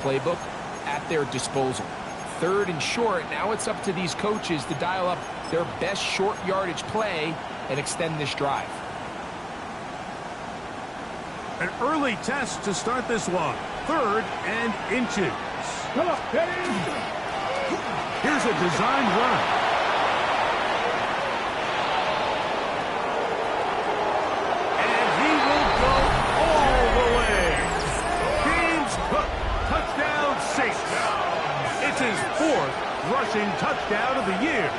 playbook at their disposal. 3rd and short, now it's up to these coaches to dial up their best short yardage play and extend this drive. An early test to start this one. 3rd and inches. Here's a designed run. And he will go all the way. James Cook, touchdown 6. It's his 4th rushing touchdown of the year.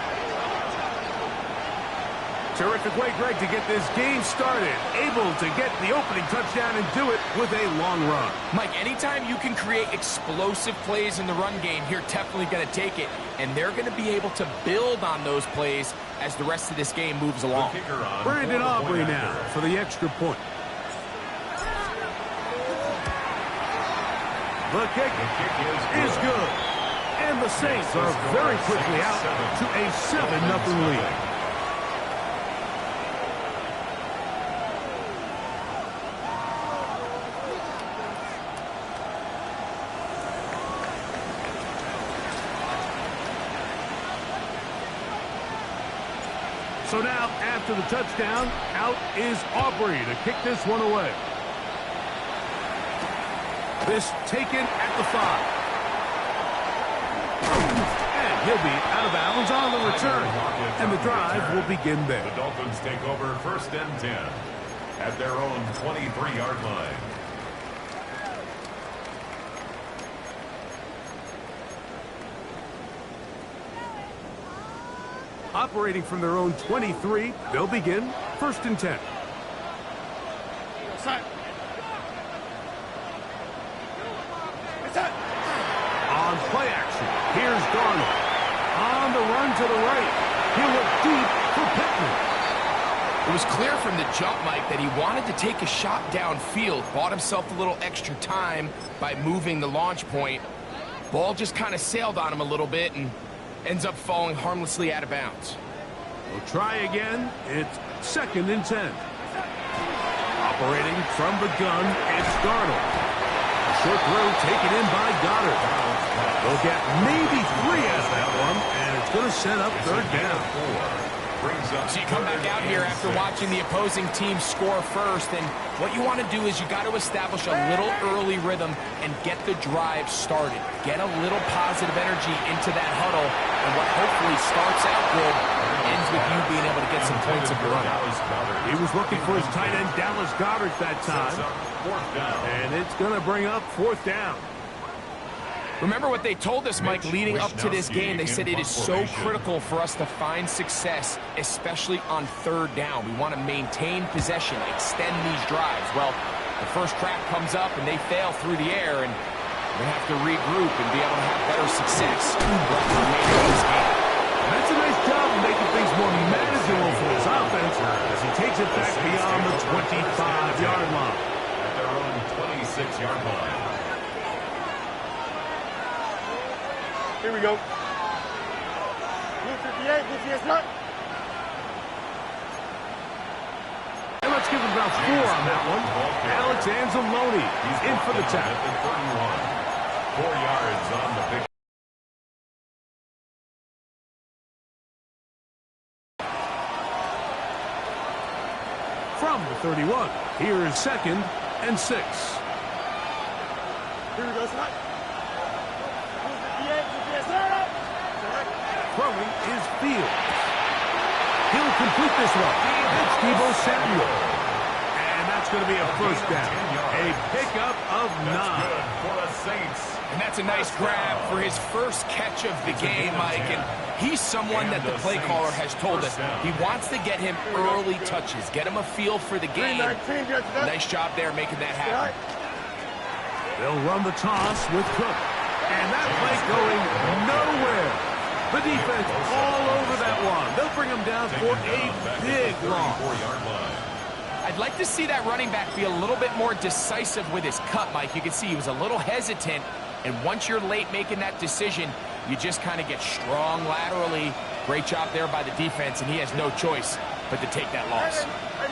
Terrific way, Greg, to get this game started. Able to get the opening touchdown and do it with a long run. Mike, anytime you can create explosive plays in the run game, you're definitely going to take it. And they're going to be able to build on those plays as the rest of this game moves along. Brandon Aubrey now for the extra point. The kick is good. And the Saints are very quickly out to a 7-0 lead. So now, after the touchdown, out is Aubrey to kick this one away. This taken at the 5. And he'll be out of bounds on the return. And the drive will begin there. The Dolphins take over 1st and 10 at their own 23-yard line. Operating from their own 23, they'll begin 1st and 10. On play action, here's Darnold. On the run to the right. He'll look deep for Pittman. It was clear from the jump, Mike, that he wanted to take a shot downfield, bought himself a little extra time by moving the launch point. Ball just kind of sailed on him a little bit and ends up falling harmlessly out of bounds. We'll try again. It's 2nd and 10. Operating from the gun, it's Darnold. A short throw taken in by Goddard. They'll get maybe 3 out of that one, and it's going to set up 3rd down. So you come back out here after watching the opposing team score first, and what you want to do is you got to establish a little early rhythm and get the drive started. Get a little positive energy into that huddle, and what hopefully starts out good ends with you being able to get some points of your own. He was looking for his tight end, Dallas Goedert, that time. And it's going to bring up 4th down. Remember what they told us, Mike, leading up to this game. They said it is so critical for us to find success, especially on 3rd down. We want to maintain possession, extend these drives. Well, the first crack comes up and they fail through the air, and we have to regroup and be able to have better success. That's a nice job of making things more manageable for his offense as he takes it back beyond the 25-yard line. At their own 26-yard line. Here we go. Blue 58, blue 58. And let's give him about 4 on that one. Alex Anzalone in for the tackle. 4 yards on the pick. From the 31, here is 2nd and 6. Here we go, Scott. Throwing is Fields. He'll complete this one. It's Deebo Samuel. And that's going to be a 1st down. A pickup of 9. For the Saints. And that's a nice grab for his first catch of the game, Mike. And he's someone that the play caller has told us he wants to get him early touches, get him a feel for the game. Nice job there making that happen. They'll run the toss with Cook. And that play going nowhere. The defense all over that one. They'll bring him down for a big loss. I'd like to see that running back be a little bit more decisive with his cut, Mike. You can see he was a little hesitant, and once you're late making that decision, you just kind of get strong laterally. Great job there by the defense, and he has no choice but to take that loss. Hey,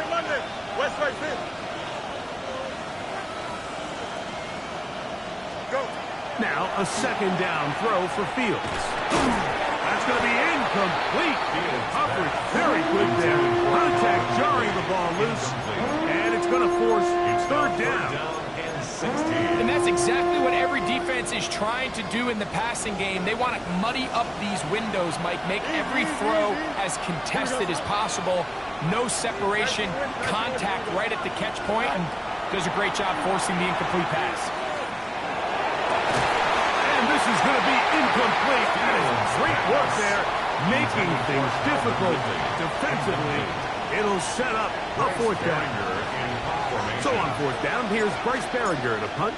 Monday. West right, fifth. Now a second down throw for Fields. That's going to be incomplete. Coverage very good there. Contact jarring the ball loose. And it's going to force third down. And that's exactly what every defense is trying to do in the passing game. They want to muddy up these windows, Mike, make every throw as contested as possible. No separation, contact right at the catch point, and does a great job forcing the incomplete pass. And this is going to be incomplete. That is great work there, making things difficult defensively. It'll set up a fourth down. So on fourth down, here's Bryce Behringer at a punt.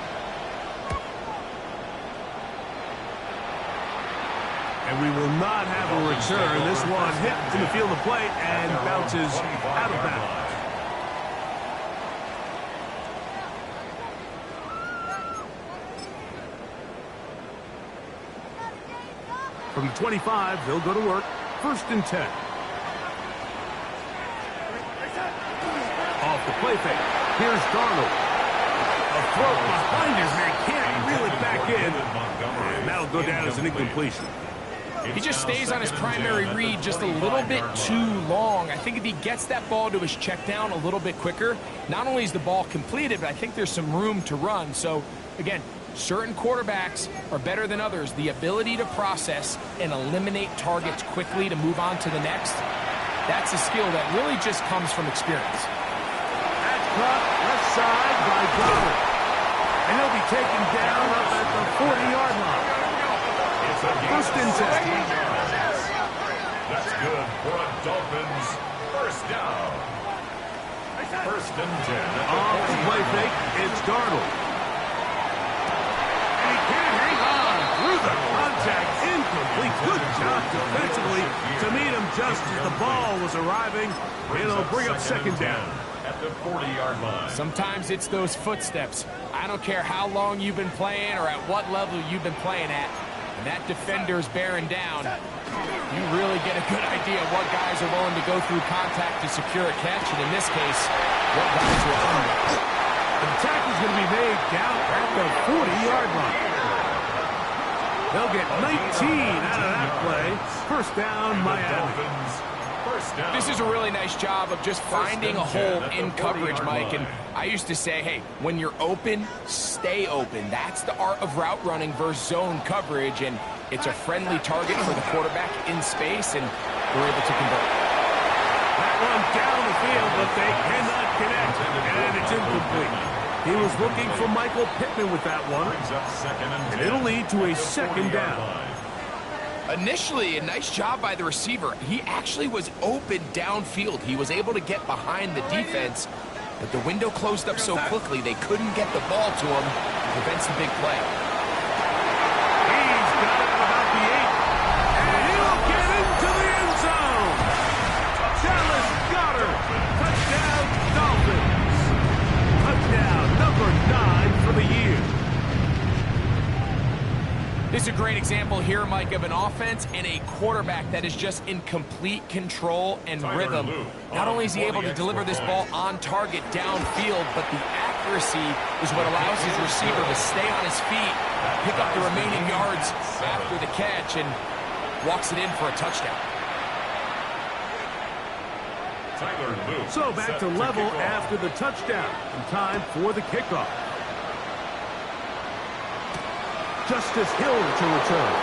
And we will not have a return. This one hit in the field of play and bounces out of bounds. From the 25, they'll go to work. 1st and 10. Off the play fake. Here's Darnold. A throw behind his man. Can't reel it back in. And that'll go down as an incompletion. He just stays on his primary read just a little bit too long. I think if he gets that ball to his check down a little bit quicker, not only is the ball completed, but I think there's some room to run. So, again, certain quarterbacks are better than others. The ability to process and eliminate targets quickly to move on to the next, that's a skill that really just comes from experience. Caught left side by Donald. And he'll be taken down up at the 40-yard line. It's a 1st and 10. That's good for a Dolphins first down. 1st and 10. Off the play fake, it's Darnold. And he can't hang on through the contact. Incomplete. Good job defensively to meet him just as the ball was arriving. It'll bring up 2nd down. At the 40-yard line. Sometimes it's those footsteps. I don't care how long you've been playing or at what level you've been playing at. When that defender's bearing down, you really get a good idea of what guys are willing to go through contact to secure a catch, and in this case, what guys will under. The tackle is going to be made down at the 40-yard line. They'll get 19 out of that play. 1st down, Miami. This is a really nice job of just finding a hole in coverage, Mike. And I used to say, hey, when you're open, stay open. That's the art of route running versus zone coverage. And it's a friendly target for the quarterback in space, and we're able to convert. That one down the field, but they cannot connect. And it's incomplete. He was looking for Michael Pittman with that one. And it'll lead to a 2nd down. Initially, a nice job by the receiver. He actually was open downfield. He was able to get behind the defense, but the window closed up so quickly they couldn't get the ball to him. Prevents the big play. He's got it at about the 8, and he'll get into the end zone. Dallas Goedert, touchdown Dolphins. Touchdown number 9 for the year. This is a great example here, Mike, of an offense and a quarterback that is just in complete control and rhythm. Not only is he able to deliver this ball on target downfield, but the accuracy is what allows his receiver to stay on his feet, pick up the remaining yards after the catch, and walks it in for a touchdown. So back to level after the touchdown. And time for the kickoff. Justice Hill to return.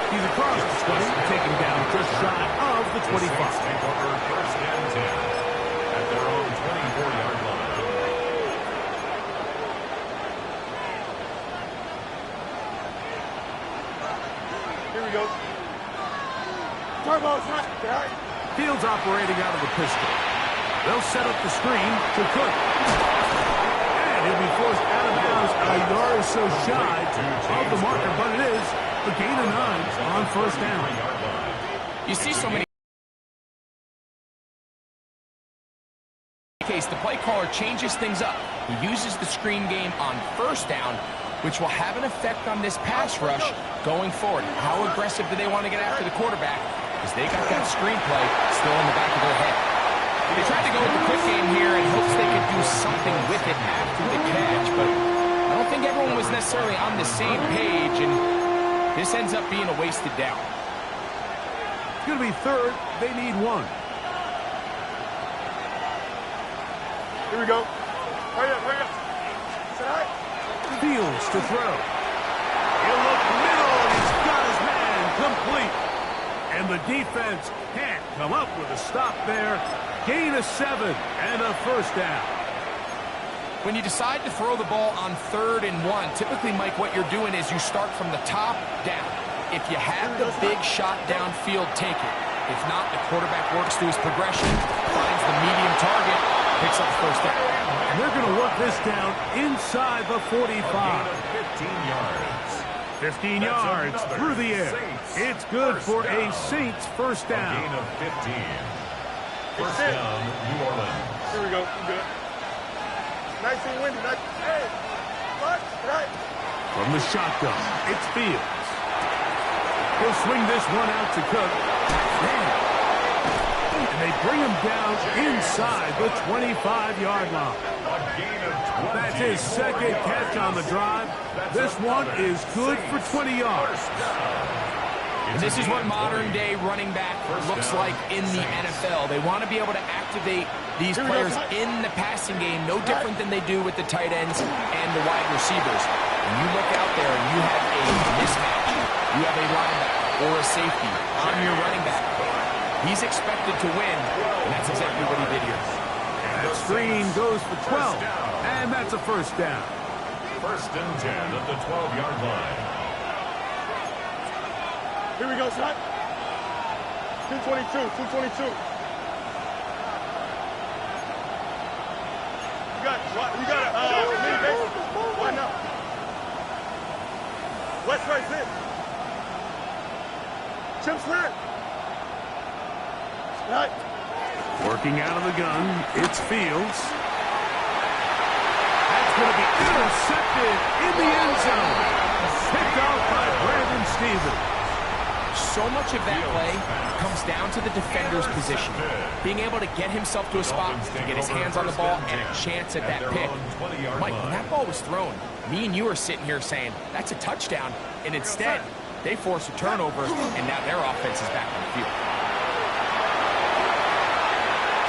He's across the 20, taken down just shy of the 25. 1st and 10 at their own 24-yard line. Here we go. Turbo's hot. Fields operating out of the pistol. They'll set up the screen to Cook. And he'll be forced out of bounds a yard or so shy of the marker, but it is a gain of 9 on 1st down. You see so many case, the play caller changes things up. He uses the screen game on 1st down, which will have an effect on this pass rush going forward. How aggressive do they want to get after the quarterback? Because they got that screenplay still in the back of their head. They tried to go with the quick game here in hopes they could do something with it after the catch, but I don't think everyone one was necessarily on the same page, and this ends up being a wasted down. It's going to be third. They need one. Here we go. Hurry up, hurry up. Fields to throw. He'll look middle, and he's got his man complete. And the defense can't come up with a stop there. Gain of 7 and a first down. When you decide to throw the ball on 3rd and 1, typically, Mike, what you're doing is you start from the top down. If you have the big shot downfield, take it. If not, the quarterback works through his progression, finds the medium target, picks up the first down. And they're going to work this down inside the 45. 15 yards. 15 yards through the air. It's good for a Saints first down. A gain of 15. First down, New Orleans. Here we go. I'm good. Nice and windy. Nice. Hey. What? Right. From the shotgun, it's Fields. He'll swing this one out to Cook. And they bring him down inside the 25-yard line. A gain of 20. That's his second catch on the drive. This one is good for 20 yards. And this is what modern-day running back looks like in the NFL. They want to be able to activate these players in the passing game, no different than they do with the tight ends and the wide receivers. When you look out there and you have a mismatch, you have a linebacker or a safety on your running back, he's expected to win, and that's exactly what he did here. That screen goes for 12, and that's a first down. First and 10 at the 12-yard line. Here we go, son. 222, 222. You got a mini base. Why not? West right there. Chimps clear. Right. Working out of the gun, it's Fields. That's going to be intercepted in the end zone. Picked off by Brandon Stevens. So much of that play comes down to the defender's position. Being able to get himself to a spot to get his hands on the ball and a chance at that pick. Mike, when that ball was thrown, me and you are sitting here saying, that's a touchdown. And instead, they force a turnover, and now their offense is back on the field.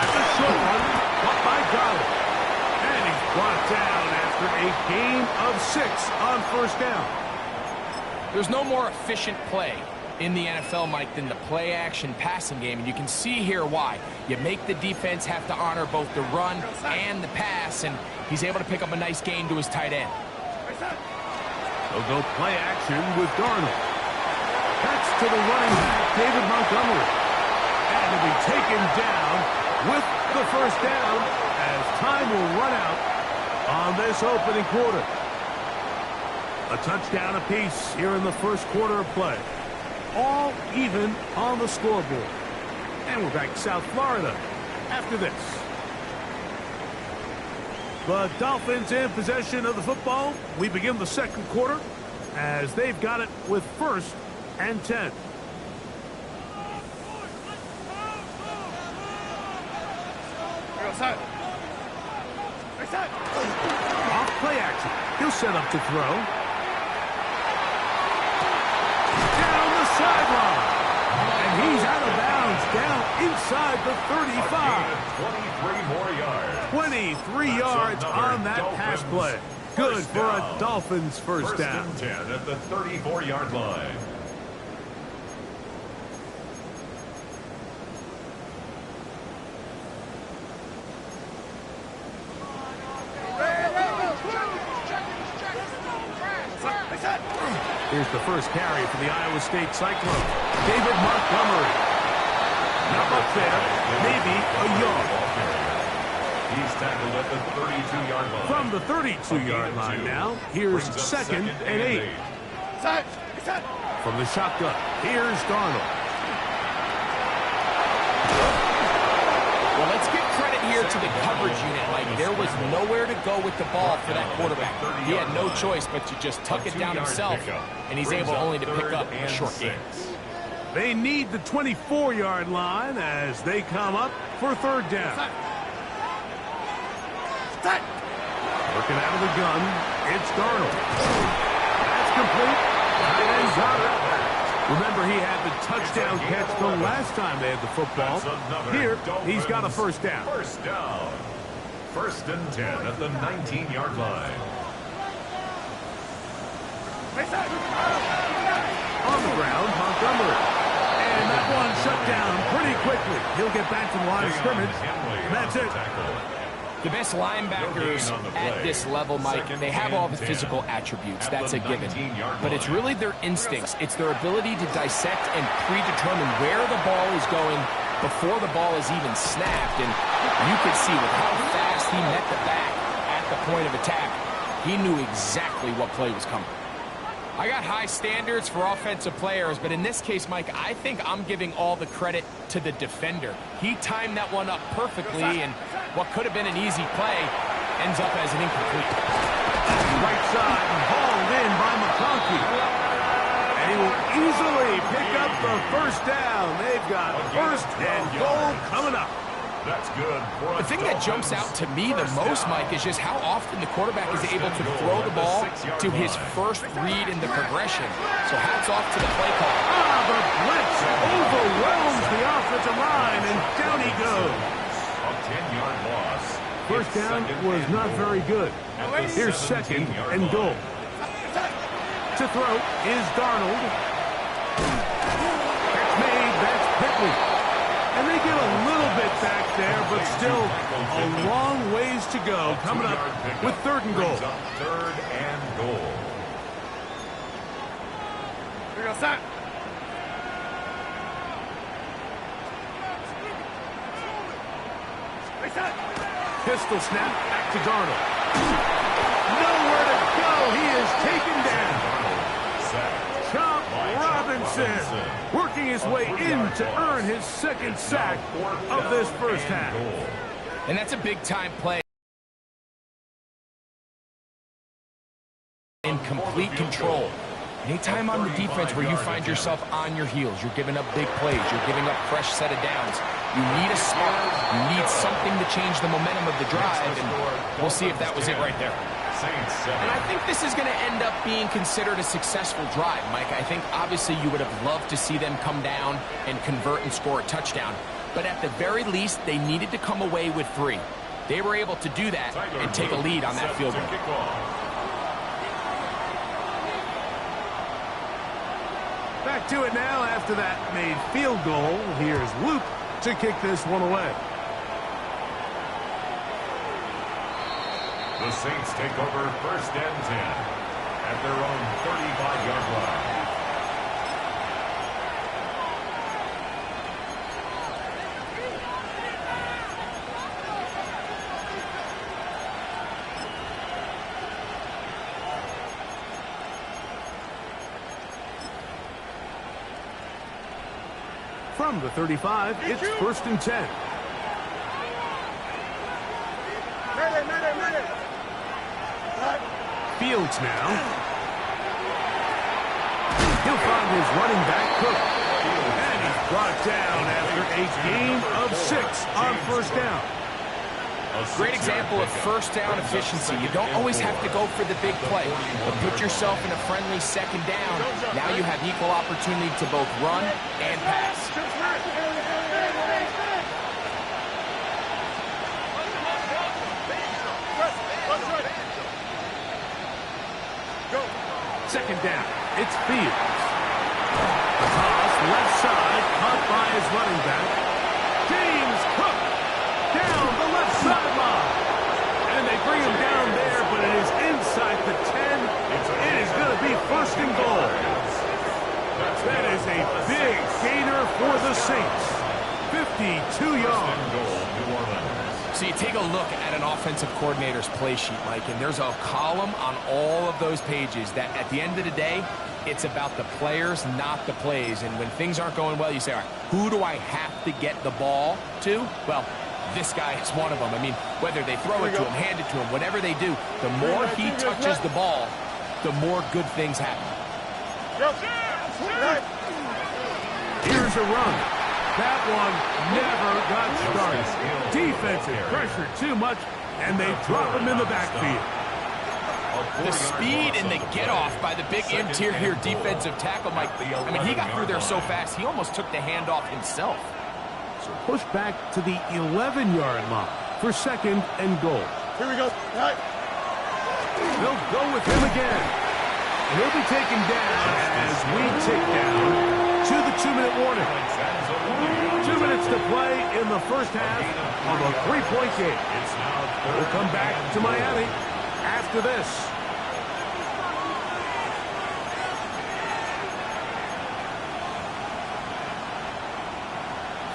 That's a short one, caught by Garland. And he's brought down after a gain of 6 on first down. There's no more efficient play in the NFL, Mike, than the play-action passing game, and you can see here why. You make the defense have to honor both the run and the pass, and he's able to pick up a nice gain to his tight end. They'll go play action with Darnold. That's to the running back, David Montgomery. And he'll be taken down with the first down as time will run out on this opening quarter. A touchdown apiece here in the first quarter of play. All even on the scoreboard. And we're back to South Florida after this. The Dolphins in possession of the football. We begin the second quarter as they've got it with 1st and 10. Off play action. He'll set up to throw. Sideline. And he's out of bounds down inside the 35. 23 more yards. 23 yards on that pass play. Good for a Dolphins first down. First and 10 at the 34-yard line. Here's the first carry for the Iowa State Cyclones. David Montgomery. Not up there. Maybe a yard. He's tackled at the 32-yard line. From the 32-yard line now, here's 2nd and 8. From the shotgun, here's Darnold. Well, let's give credit here to the coverage unit. Like, there was nowhere to go with the ball for that quarterback. He had no choice but to just tuck it down himself, and he's able only to pick up a short gain. They need the 24-yard line as they come up for 3rd down. Working out of the gun, It's Darnold. That's complete. Tight end got it. Remember, he had the touchdown catch the last time they had the football. Here, he's got a first down. First down. 1st and 10 at the 19-yard line. On the ground, Montgomery. And that one shut down pretty quickly. He'll get back to the line of scrimmage. And that's it. The best linebackers at this level, Mike, they have all the physical attributes. That's a given. But it's really their instincts. It's their ability to dissect and predetermine where the ball is going before the ball is even snapped. And you could see with how fast he met the back at the point of attack, he knew exactly what play was coming. I got high standards for offensive players, but in this case, Mike, I think I'm giving all the credit to the defender. He timed that one up perfectly, and what could have been an easy play ends up as an incomplete. Right side and hauled in by McConkey. And he will easily pick up the first down. They've got 1st and goal coming up. That's good. The thing that jumps out to me the most, Mike, is just how often the quarterback is able to throw the ball to his first read in the progression. So hats off to the play call. The blitz overwhelms the offensive line, and down he goes. A 10-yard loss. First down was not very good. Here's 2nd and goal. To throw is Darnold. That's made. That's Pittman. And they get a little bit back there, but still a long ways to go. Coming up with 3rd and goal. 3rd and goal. Here we go, Sam. Pistol snap back to Darnold. Nowhere to go. He is taken down. Chop Robinson working his way in to earn his 2nd sack of this first half. And that's a big-time play. In complete control. Anytime on the defense where you find yourself on your heels, you're giving up big plays, you're giving up fresh set of downs, you need a spark, you need something to change the momentum of the drive, and we'll see if that was it right there. And I think this is going to end up being considered a successful drive, Mike. I think obviously you would have loved to see them come down and convert and score a touchdown, but at the very least, they needed to come away with 3. They were able to do that and take a lead on that field goal. Back to it now after that made field goal. Here's Luke to kick this one away. The Saints take over 1st and 10 at their own 35-yard line. From the 35, it's 1st and 10. Fields now. He'll find his running back, Cook. And he's brought down after a gain of 6 on 1st down. Great example of first down efficiency. You don't always have to go for the big play, but put yourself in a friendly 2nd down. Now you have equal opportunity to both run and pass. Second down, it's Fields. Toss left side, caught by his running back. James Cook down the left sideline. And they bring him down there, but it is inside the 10. It is going to be 1st and goal. That is a big gainer for the Saints. 52 yards. So you take a look at an offensive coordinator's play sheet, Mike, and there's a column on all of those pages that at the end of the day, it's about the players, not the plays. And when things aren't going well, you say, all right, who do I have to get the ball to? Well, this guy is one of them. I mean, whether they throw it to him, hand it to him, whatever they do, the more he touches the ball, the more good things happen. Here's a run. That one never got started. Defensive pressure too much, and they drop him in the backfield. The speed and the get-off by the big interior defensive tackle, Mike. I mean, he got through there so fast, he almost took the handoff himself. So push back to the 11-yard line for 2nd and goal. Here we go. Right. They'll go with him again. And he'll be taken down as we tick down to the 2-minute warning. 2 minutes to play in the first half of a 3-point game. We'll come back to Miami after this.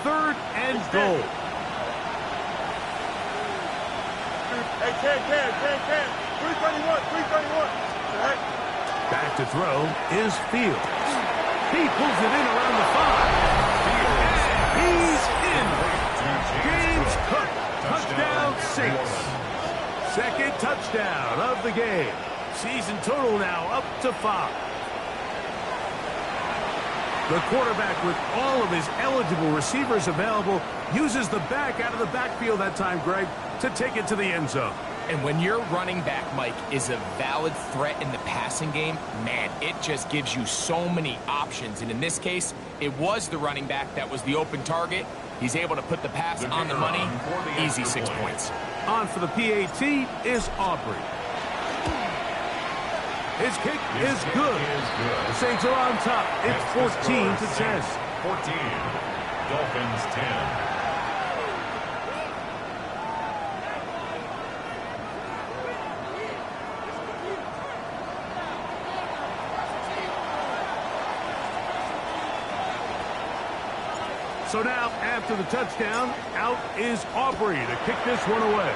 Third and goal. Hey, Ken. 331. Right. Back to throw is Fields. He pulls it in around the 5. And he's in. James Cook. Touchdown Saints. Second touchdown of the game. Season total now up to 5. The quarterback, with all of his eligible receivers available, uses the back out of the backfield that time, Greg, to take it to the end zone. And when your running back, Mike, is a valid threat in the passing game, man, it just gives you so many options. And in this case, it was the running back that was the open target. He's able to put the pass on the money. Easy 6 points. On for the PAT is Aubrey. His kick is good. The Saints are on top. It's 14-10. 14. Dolphins 10. So now, after the touchdown, out is Aubrey to kick this one away.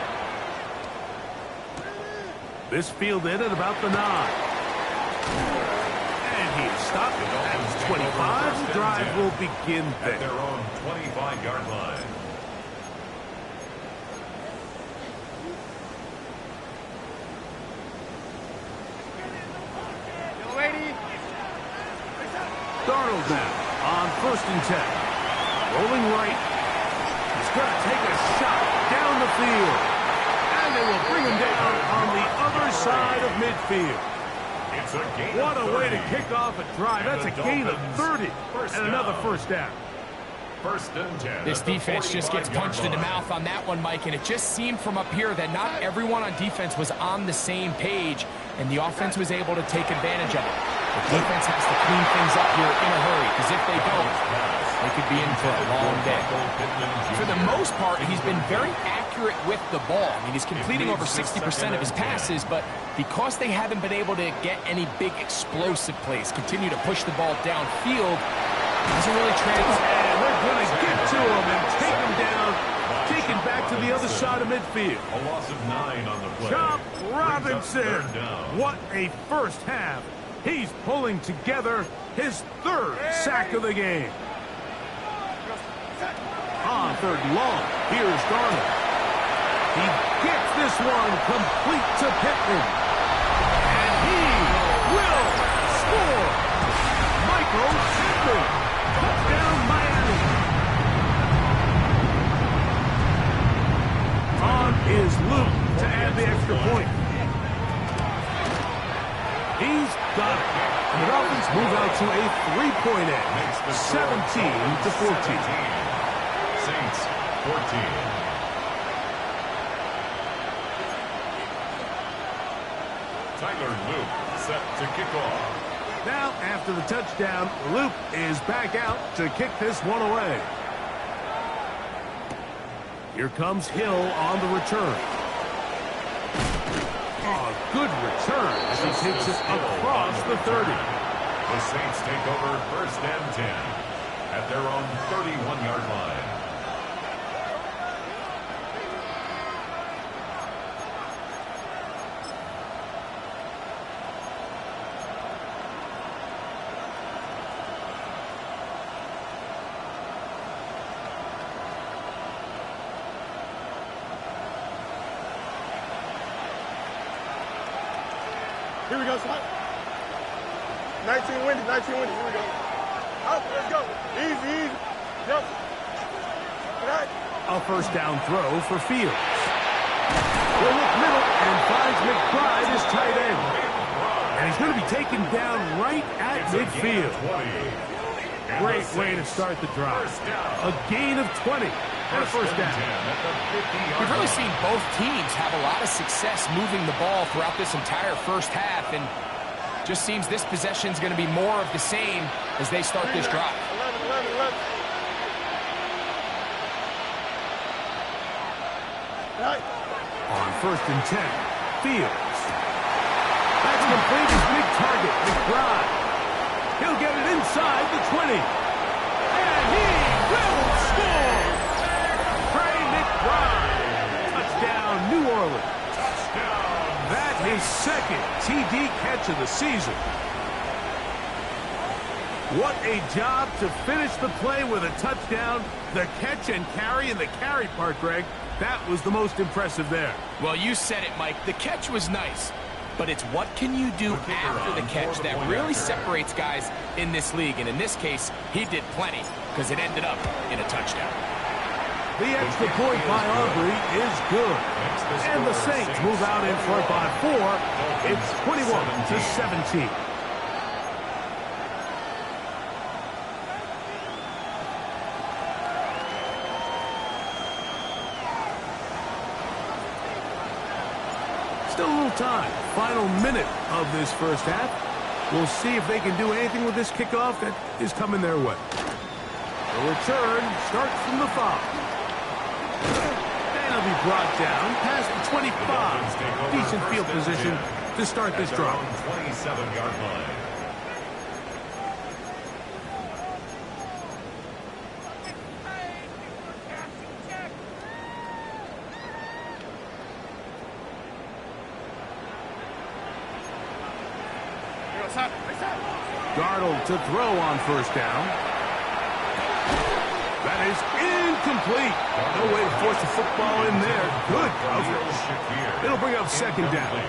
This fielded at about the 9. And he's stopped at 25. The drive will begin there. At their own 25-yard line. Darnold now on 1st and 10. Rolling right. He's going to take a shot down the field. And they will bring him down on the other side of midfield. It's a gain What of a way 30. to kick off a drive. That's a gain of 30. And another first down. 1st and 10. This defense just gets punched in the mouth on that one, Mike, and it just seemed from up here that not everyone on defense was on the same page, and the offense was able to take advantage of it. The defense has to clean things up here in a hurry, because if they don't, they could be in for a long day. For the most part, he's been very accurate with the ball. I mean, he's completing over 60% of his passes, but because they haven't been able to get any big explosive plays, continue to push the ball downfield, doesn't really translate. And they're going to get to him and take him down, take him back to the other side of midfield. A loss of 9 on the play. Chop Brings up Robinson. 3rd down. What a first half. He's pulling together his 3rd sack of the game. On 3rd and long, here's Darnold. He gets this one complete to Pittman. And he will score. Michael Pittman. Touchdown, Miami. On is Luke to add the extra point. He's got it. And the Dolphins move out to a 3-point edge. 17-14. Saints 14. Tyler Luke set to kick off. Now, after the touchdown, Luke is back out to kick this one away. Here comes Hill on the return. Oh, good return as he takes it across the 30. The Saints take over 1st and 10 at their own 31-yard line. Here we go, son. 19 windy. Here we go. Up, let's go. Easy. Yep. Right. A first down throw for Fields. Will look middle and finds McBride as tight end. And he's going to be taken down right at midfield. Great way to start the drive. A gain of 20 and a first down. We've really seen both teams have a lot of success moving the ball throughout this entire first half, and just seems this possession is going to be more of the same as they start this drive. 11. Right. On 1st and 10, Fields. That's complete his big target, McBride. He'll get it inside the 20. And he will score! Trey McBride. Touchdown, New Orleans. That is second TD catch of the season. What a job to finish the play with a touchdown. The catch and carry, and the carry part, Greg, that was the most impressive there. Well, you said it, Mike. The catch was nice, but it's what can you do after the catch that really separates guys in this league. And in this case, he did plenty because it ended up in a touchdown. The extra point by Aubrey is good. And the Saints move out in front by 4. It's 21-17. Still a little time. Final minute of this first half. We'll see if they can do anything with this kickoff that is coming their way. The return starts from the 5. And he'll be brought down past the 25. Decent field position to start this drive. 27-yard line. Darnold to throw on 1st down. That is incomplete. No way to force the football in there. Good coverage. It'll bring up 2nd down.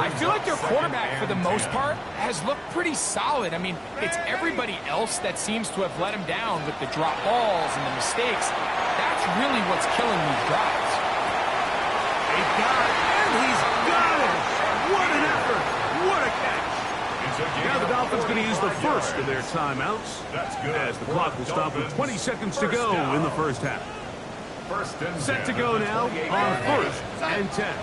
I feel like their quarterback, for the most part, has looked pretty solid. I mean, it's everybody else that seems to have let him down with the drop balls and the mistakes. That's really what's killing these drives. He got it, and he's got it. What an effort. What a catch. Now the Dolphins going to use the first of their timeouts as the clock will stop with 20 seconds to go in the first half. Set to go now on 1st and 10.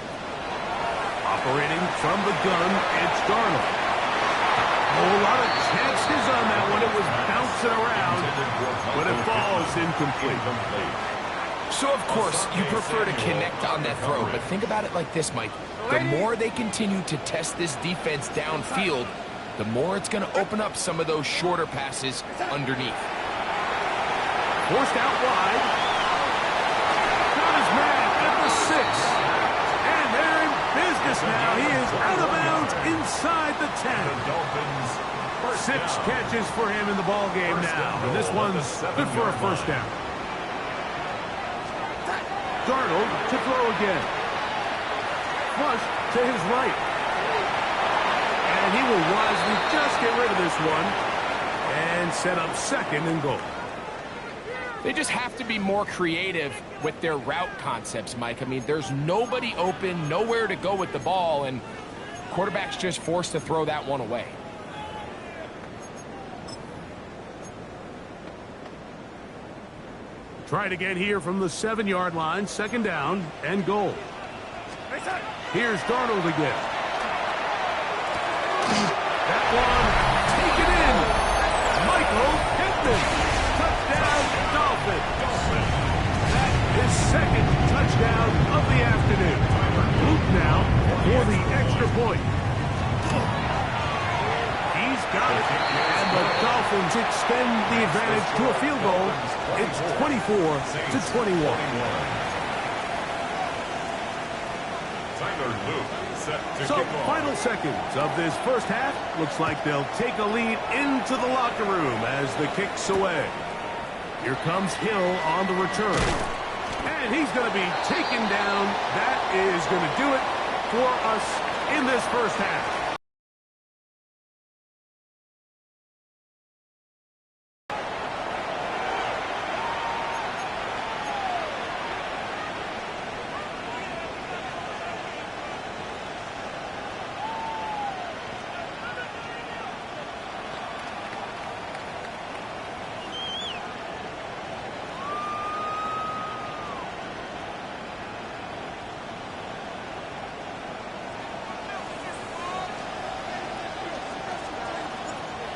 Operating from the gun, it's Darnold. A lot of chances on that one. It was bouncing around, but it falls incomplete. So, of course, you prefer to connect on that throw, but think about it like this, Mike. The more they continue to test this defense downfield, the more it's going to open up some of those shorter passes underneath. Forced out wide. Got his man at the 6. And they're in business now. He is out of bounds inside the 10. 6 catches for him in the ball game now. And this one's good for a 1st down. Darnold to throw again. Flush to his right. And he will wisely just get rid of this one and set up 2nd and goal. They just have to be more creative with their route concepts, Mike. I mean, there's nobody open, nowhere to go with the ball, and quarterback's just forced to throw that one away. Try it again here from the 7-yard line, 2nd down and goal. Here's Darnold again. That one taken in. Michael Pittman. Touchdown, Dolphins. That is 2nd touchdown of the afternoon. Luke now for the extra point. He's got it. And the Dolphins extend the advantage to a field goal. It's 24-21. So, final seconds of this first half. Looks like they'll take a lead into the locker room as the kick's away. Here comes Hill on the return. And he's going to be taken down. That is going to do it for us in this first half.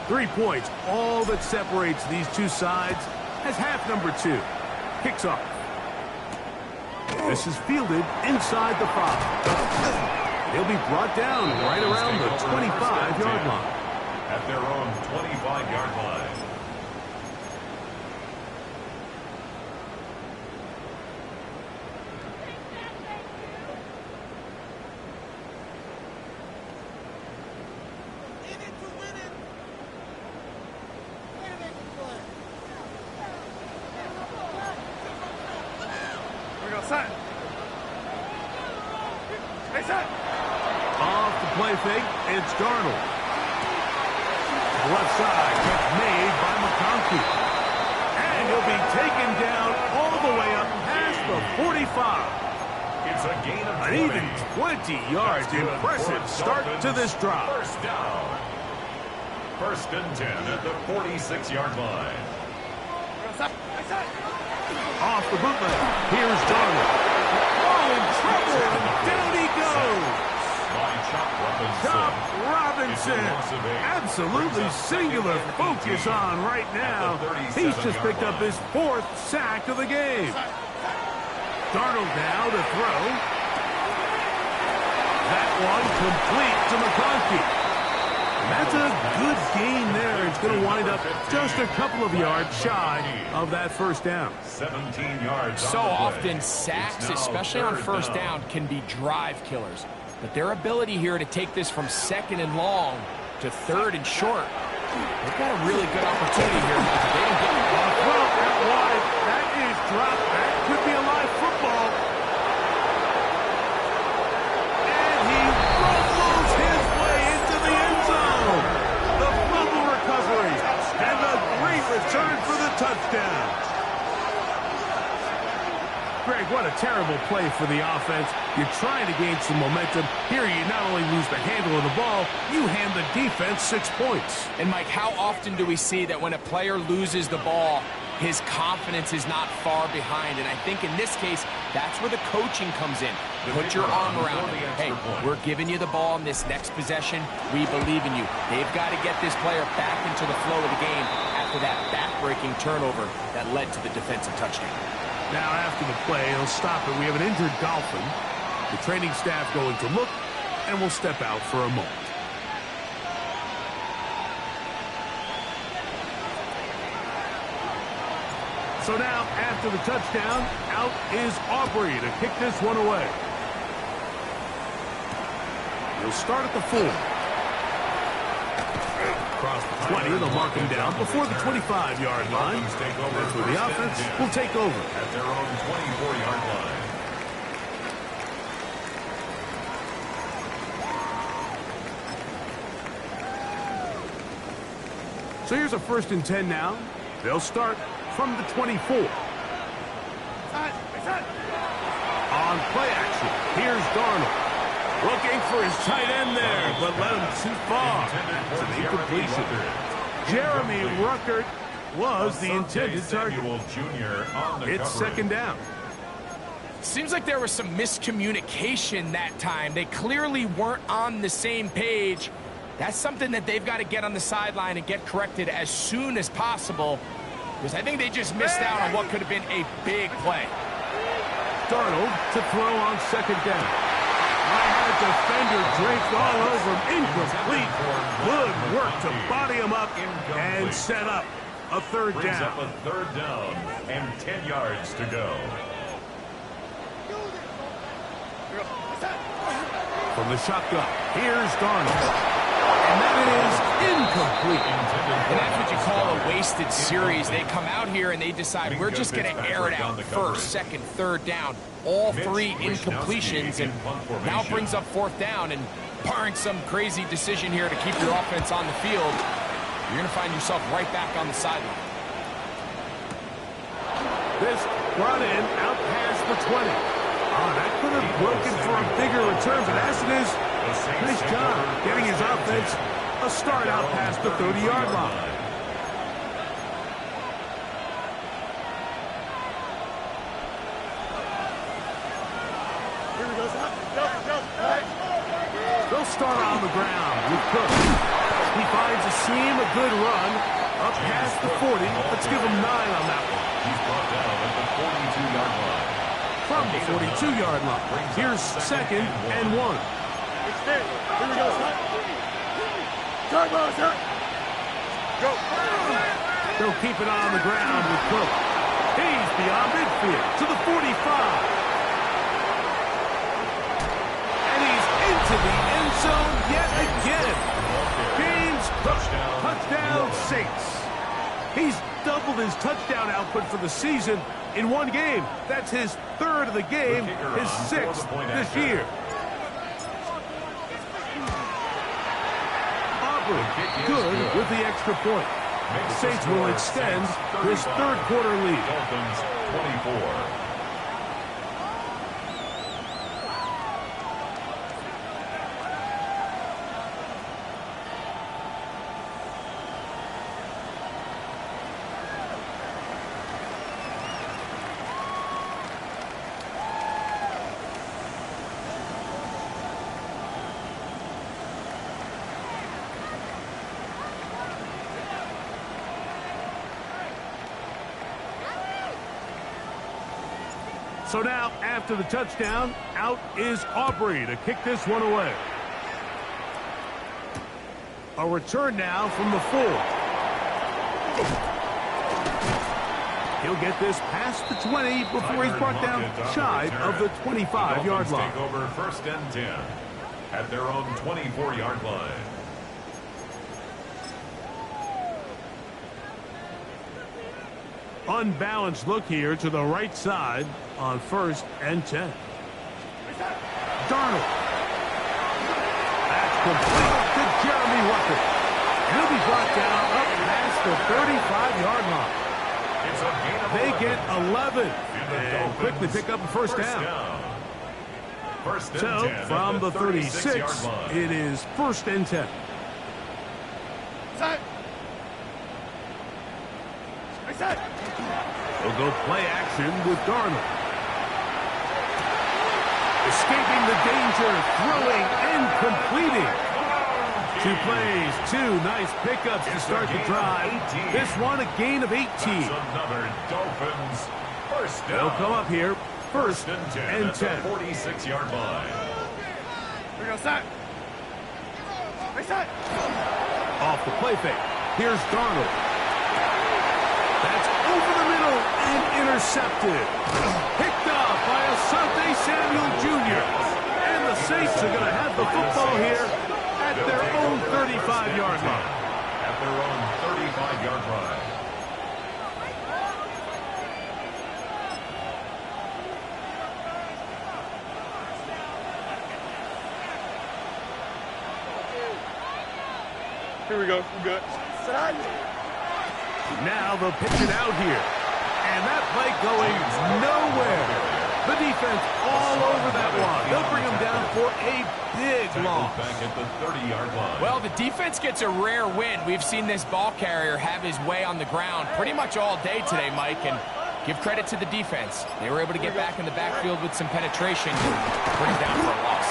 3 points, all that separates these two sides as half number 2 kicks off. This is fielded inside the 5. He'll be brought down right around the 25-yard line. At their own 25-yard line. Off the play fake, it's Darnold. Left side, catch made by McConkey. And he'll be taken down all the way up past the 45. It's a gain of 20. An even 20 yards. Impressive start to this drive. First down. 1st and 10 at the 46-yard line. Off the bootleg. Here's Darnold. Oh, in trouble. Down he goes. By Chop Robinson. Chop Robinson. Absolutely singular focus on right now. He's just picked up his 4th sack of the game. Darnold now to throw. That one complete to McConkey. That's a good gain there. It's going to wind up just a couple of yards shy of that first down. 17 yards. So often sacks, especially on first down, can be drive killers. But their ability here to take this from 2nd and long to 3rd and short, they've got a really good opportunity here. They don't get it. Well, that wide, that is dropped. That could be a live football. And he rumbles his way into the end zone. The fumble recovery and the great return for the touchdown. Greg, what a terrible play for the offense. You're trying to gain some momentum. Here you not only lose the handle of the ball, you hand the defense 6 points. And, Mike, how often do we see that when a player loses the ball, his confidence is not far behind? And I think in this case, that's where the coaching comes in. Put your arm around him. Hey, we're giving you the ball in this next possession. We believe in you. They've got to get this player back into the flow of the game after that back-breaking turnover that led to the defensive touchdown. Now after the play, he'll stop it. We have an injured Dolphin. The training staff going to look, and we'll step out for a moment. So now, after the touchdown, out is Aubrey to kick this one away. He'll start at the 4. Across the 20, they'll mark him down before the 25-yard line. That's where the offense will take over. At their own 24-yard line. So here's a 1st and 10 now. They'll start from the 24. On play action, here's Darnold. Looking for his tight end there, but led him too far. It's an incompletion. Jeremy Ruckert was the intended target. It's 2nd down. Seems like there was some miscommunication that time. They clearly weren't on the same page. That's something that they've got to get on the sideline and get corrected as soon as possible, because I think they just missed out on what could have been a big play. Darnold to throw on 2nd down. Defender draped all over him. Incomplete. Good work to body him up and set up a 3rd down. Brings up a 3rd down and 10 yards to go. From the shotgun, here's Darnold. And that is incomplete. And that's what you call a wasted series. They come out here and they decide we're just going to air it out. 1st, 2nd, 3rd down. All 3 incompletions, and now brings up 4th down. And barring some crazy decision here to keep your offense on the field, you're going to find yourself right back on the sideline. This brought in out past the 20. That could have broken for a bigger return, but as it is, nice job getting his offense a start out past the 30-yard line. They'll start on the ground with Cook. He finds a seem a good run. Up past the 40. Let's give him 9 on that one. He's brought down at the 42-yard line. From the 42-yard line. Here's 2nd and 1. Extend. Here we go, son. Turn, ball, son. Go. They'll keep it on the ground with Cook. He's beyond midfield to the 45. And he's into the end zone yet again. James Cook, touchdown Saints. He's doubled his touchdown output for the season in one game. That's his 3rd of the game, his 6th this year. Aubrey, good with the extra point. The Saints will extend this 3rd quarter lead. Dolphins 24. So now, after the touchdown, out is Aubrey to kick this one away. A return now from the 4. He'll get this past the 20 before he's brought down shy of the 25-yard line. Take over 1st and 10 at their own 24-yard line. Unbalanced look here to the right side on 1st and 10. Darnold. That's complete to Jeremy Rucker. He'll be brought down up past the 35-yard line. They get 11 and quickly pick up a first down. So from the 36, it is 1st and 10. They'll go play action with Darnold. Escaping the danger, throwing and completing. 2 plays, 2 nice pickups to start the drive. This one a gain of 18. Another Dolphins first down. They'll come up here, 1st and 10. 46-yard line. Here we go, son. Hey, son. Off the play fake. Here's Darnold. That's over the middle and intercepted. Picked up by Asante Samuel Jr. And the Saints are going to have the football here at their own 35-yard line. At their own 35-yard line. Here we go. We're good. Son. Now they'll pitch it out here. And that play going nowhere. The defense all over that one. They'll bring him down for a big loss. Back at the 30-yard line. Well, the defense gets a rare win. We've seen this ball carrier have his way on the ground pretty much all day today, Mike, and give credit to the defense. They were able to get back in the backfield with some penetration and bring him down for a loss.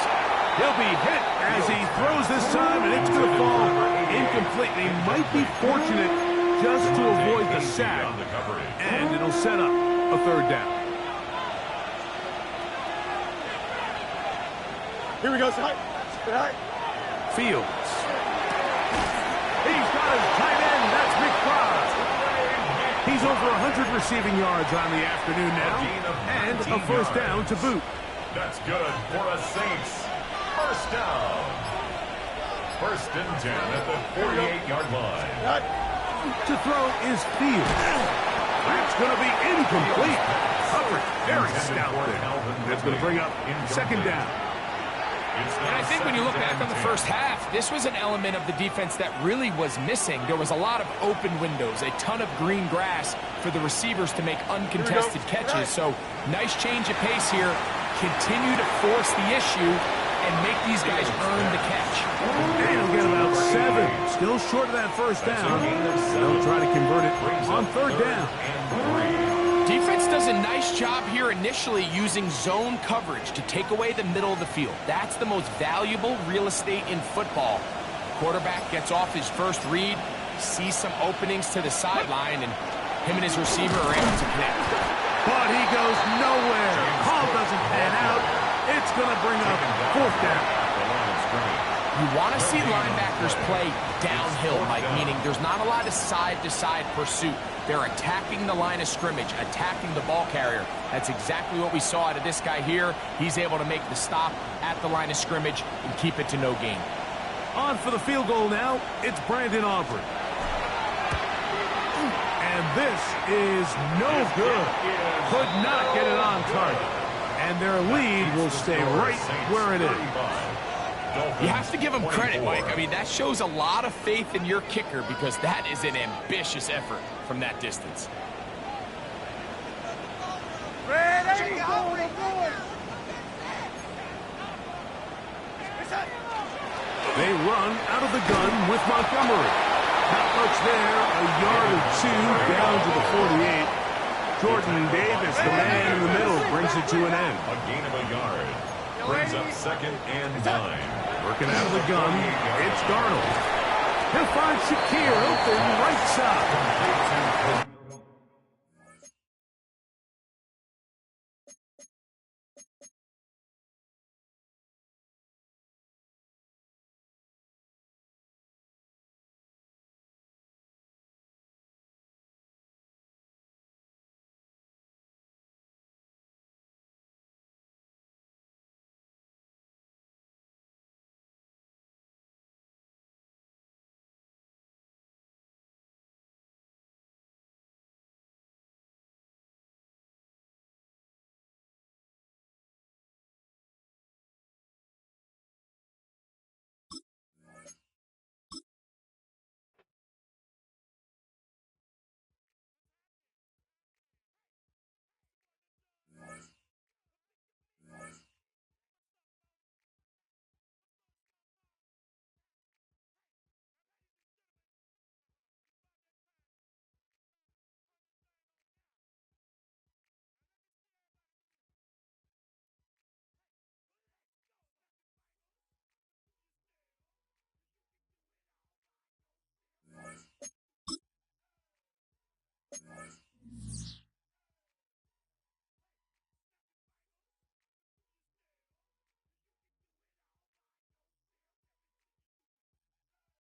He'll be hit as he throws this time, and it's going to fall incomplete. He might be fortunate just to avoid the sack, and it'll set up a 3rd down. Here we go, son. Fields. He's got his tight end. That's McBride. He's over 100 receiving yards on the afternoon now, and a 1st down to boot. That's good for a Saints. 1st down. 1st and 10 at the 48-yard line. To throw is Fields. That's going to be incomplete. Covered very stout there. That's going to bring up 2nd down. And I think when you look back on the first half, this was an element of the defense that really was missing. There was a lot of open windows, a ton of green grass for the receivers to make uncontested catches. So nice change of pace here. Continue to force the issue and make these guys earn the catch. They'll get about 7. Still short of that 1st down. They'll try to convert it on 3rd down. Defense does a nice job here initially using zone coverage to take away the middle of the field. That's the most valuable real estate in football. quarterback gets off his first read, sees some openings to the sideline, and him and his receiver are able to connect. But he goes nowhere. Call doesn't pan out. It's going to bring up fourth down. You want to see linebackers play downhill, Mike, meaning there's not a lot of side-to-side pursuit. They're attacking the line of scrimmage, attacking the ball carrier. That's exactly what we saw out of this guy here. He's able to make the stop at the line of scrimmage and keep it to no gain. On for the field goal now. It's Brandon Aubrey. And this is no good. Could not get it on target. And their lead will stay right where it is. You have to give him credit, Mike. I mean, that shows a lot of faith in your kicker because that is an ambitious effort from that distance. Ready? They run out of the gun with Montgomery. Not much there, a yard or two down to the 48. Jordan Davis, the man in the middle, brings it to an end. A gain of a yard. Brings up 2nd and 9. Working out of the gun, it's Darnold. He'll find Shakir open right side.